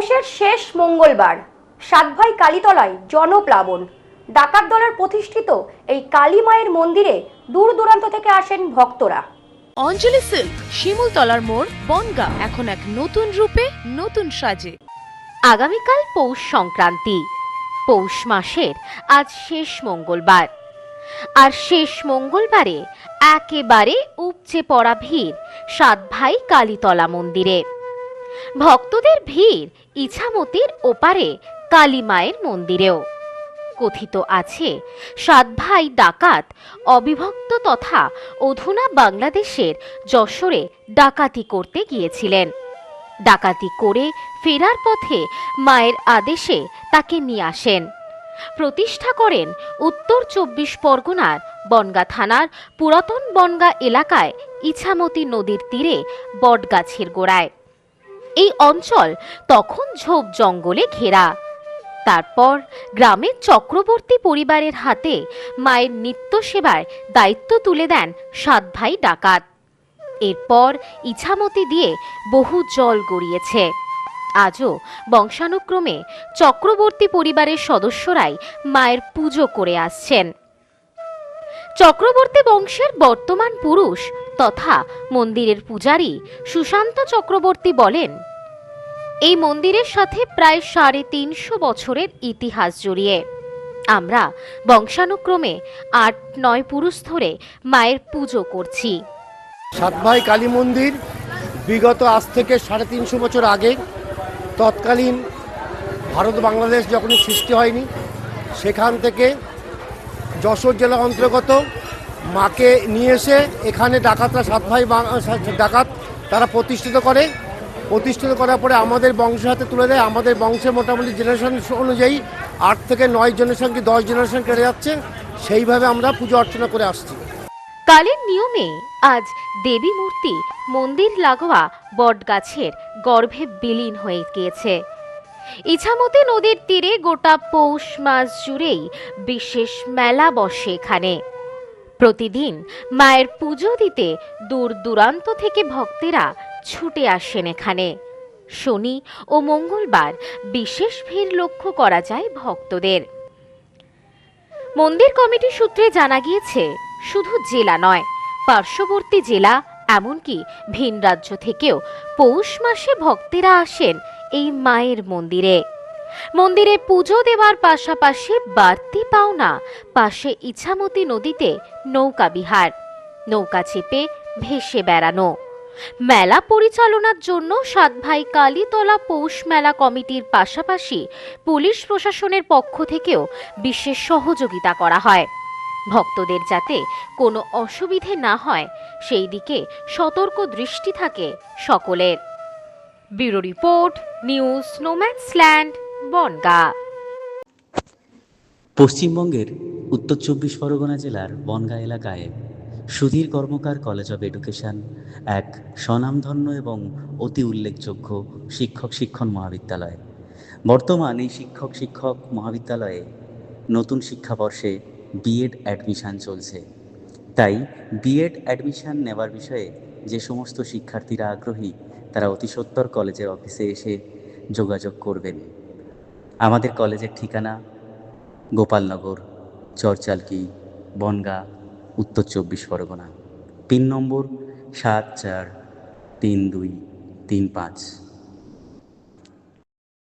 পৌষের শেষ মঙ্গলবার সাতভাই কালীতলায় জনপ্লাবন। ডাকাত দলের প্রতিষ্ঠিত এই কালী মায়ের মন্দিরে দূর দূরান্ত থেকে আসেন ভক্তরা। অঞ্জলি সিল্ক, শিমুলতলার মোড়, বনগাঁ এখন এক নতুন রূপে, নতুন সাজে। আগামীকাল পৌষ সংক্রান্তি। পৌষ মাসের আজ শেষ মঙ্গলবার। আর শেষ মঙ্গলবারে একেবারে উপচে পড়া ভিড় সাতভাই কালীতলা মন্দিরে। ভক্তদের ভিড় ইছামতির ওপারে কালী মায়ের মন্দিরেও। কথিত আছে, সাতভাই ডাকাত অবিভক্ত তথা অধুনা বাংলাদেশের যশোরে ডাকাতি করতে গিয়েছিলেন। ডাকাতি করে ফেরার পথে মায়ের আদেশে তাকে নিয়ে আসেন। প্রতিষ্ঠা করেন উত্তর ২৪ পরগনার বনগাঁ থানার পুরাতন বনগাঁ এলাকায় ইছামতি নদীর তীরে বটগাছের গোড়ায়। এই অঞ্চল তখন ঝোপ জঙ্গলে ঘেরা। তারপর গ্রামের চক্রবর্তী পরিবারের হাতে মায়ের নিত্য সেবার দায়িত্ব তুলে দেন সাতভাই ডাকাত। এরপর ইছামতি দিয়ে বহু জল গড়িয়েছে। আজও বংশানুক্রমে চক্রবর্তী পরিবারের সদস্যরাই মায়ের পুজো করে আসছেন। চক্রবর্তী বংশের বর্তমান পুরুষ তথা মন্দিরের পূজারী সুশান্ত চক্রবর্তী বলেন, এই মন্দিরের সাথে প্রায় ৩৫০ বছরের ইতিহাস জড়িয়ে। আমরা বংশানুক্রমে ৮-৯ পুরুষ ধরে মায়ের পুজো করছি। সাতভাই কালী মন্দির বিগত আজ থেকে ৩৫০ বছর আগে, তৎকালীন ভারত বাংলাদেশ যখন সৃষ্টি হয়নি, সেখান থেকে যশোর জেলা অন্তর্গত মাকে নিয়ে এসে এখানে ডাকাতরা সাতভাই ডাকাত তারা প্রতিষ্ঠিত করার পরে আমাদের বংশের হাতে তুলে দেয়। আমাদের বংশের মোটামুটি জেনারেশন অনুযায়ী ৮ থেকে ৯ জেনারেশন কি ১০ জেনারেশন কেটে যাচ্ছে। সেইভাবে আমরা পুজো অর্চনা করে আসছি। কালের নিয়মে আজ দেবী মূর্তি মন্দির লাগোয়া বটগাছের গর্ভে বিলীন হয়ে গিয়েছে। ইছামতি নদীর তীরে গোটা পৌষ মাস জুড়েই বিশেষ মেলা বসে এখানে। প্রতিদিন মায়ের পুজো দিতে দূর দূরান্ত থেকে ভক্তেরা ছুটে আসেন এখানে। শনি ও মঙ্গলবার বিশেষ ভিড় লক্ষ্য করা যায় ভক্তদের। মন্দির কমিটি সূত্রে জানা গিয়েছে, শুধু জেলা নয়, পার্শ্ববর্তী জেলা এমনকি ভিন রাজ্য থেকেও পৌষ মাসে ভক্তেরা আসেন এই মায়ের মন্দিরে। মন্দিরে পুজো দেওয়ার পাশাপাশি বাড়তি পাওনা পাশে ইছামতি নদীতে নৌকা বিহার, নৌকা চেপে ভেসে বেড়ানো। মেলা পরিচালনার জন্য সাতভাই কালীতলা পৌষ মেলা কমিটির পাশাপাশি পুলিশ প্রশাসনের পক্ষ থেকেও বিশেষ সহযোগিতা করা হয়। ভক্তদের যাতে কোনো অসুবিধে না হয় সেই দিকে সতর্ক দৃষ্টি থাকে সকলের। Bureau report, news no man's land, Bangaon. পশ্চিমবঙ্গের উত্তর ২৪ পরগনা জেলার বনগাঁ এলাকায় Sudhir Karmakar college of education এক স্বনামধন্য এবং অতি উল্লেখযোগ্য শিক্ষণ মহাবিদ্যালয়। বর্তমান এই শিক্ষক মহাবিদ্যালয়ে নতুন শিক্ষাবর্ষে বিএড অ্যাডমিশান চলছে। তাই বিএড অ্যাডমিশান নেওয়ার বিষয়ে যে সমস্ত শিক্ষার্থীরা আগ্রহী তারা অতি সত্বর কলেজের অফিসে এসে যোগাযোগ করবেন। আমাদের কলেজের ঠিকানা গোপালনগর, চরচালকি, বনগাঁ, উত্তর ২৪ পরগনা। পিন নম্বর ৭৪3235।